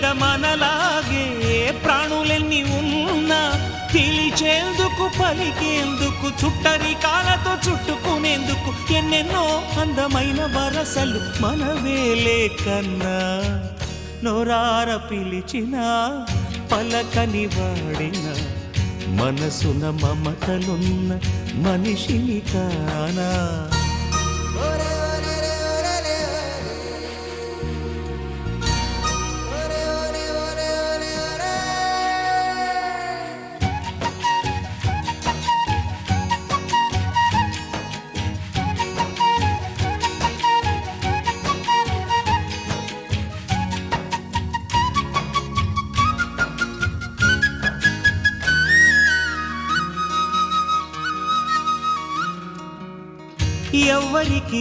మీద మనలాగే ప్రాణులెన్ని ఉన్నా పిలిచేందుకు పలికేందుకు చుట్టరికాలతో చుట్టుకునేందుకు ఎన్నెన్నో అందమైన వరసలు మనవేలే కన్నా నోరార పిలిచిన పలకని వాడిన మనసున మమతలున్న మనిషిని కానా ఎవ్వరికి